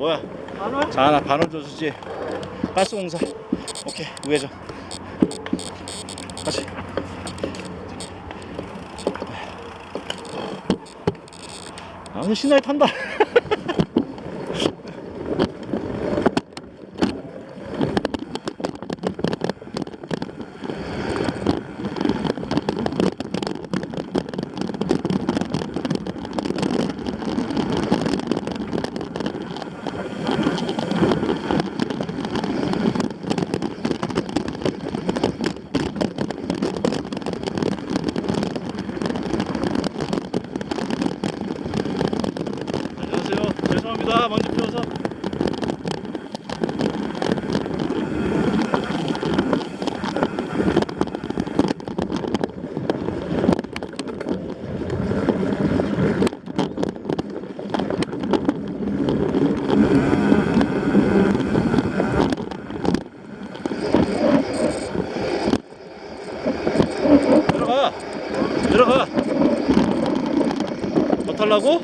뭐야? 반월? 자, 하나 반월 줘주지. 가스공사. 오케이, 우회전. 같이. 아, 근데 신나게 탄다. 죄송합니다. 먼저 피워서. 들어가. 들어가. 더 탈라고?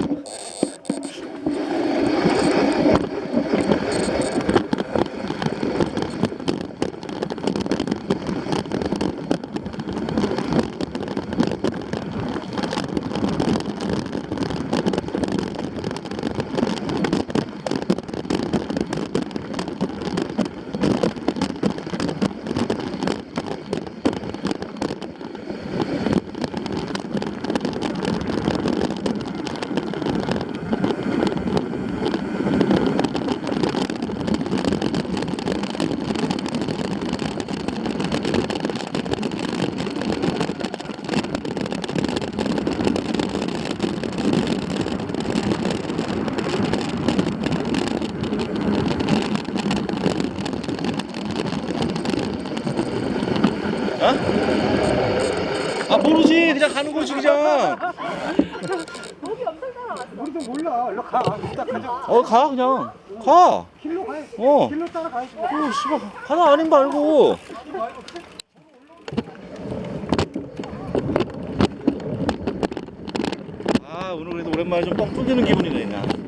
어? 아 모르지. 그냥 가는 거지 그냥. 목이 엄청 따라왔어. 우리도 몰라. 일로 가. 이따 가자. 가 그냥 가. 길로 가야지. 어. 길로 따라가야지. 씨발 가나 아닌 말고. 아 오늘 그래도 오랜만에 좀 뻥 뚫리는 기분이네 그냥.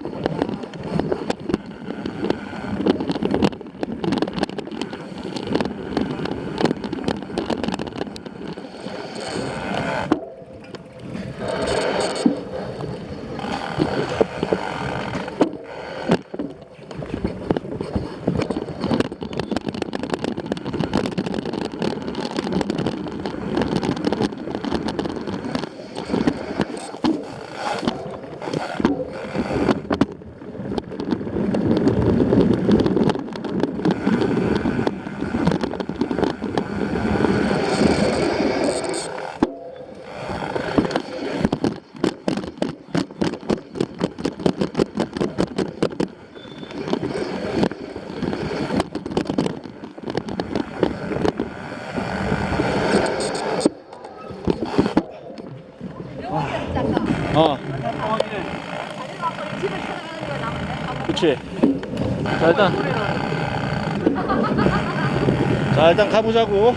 그치. 자 일단 가보자고.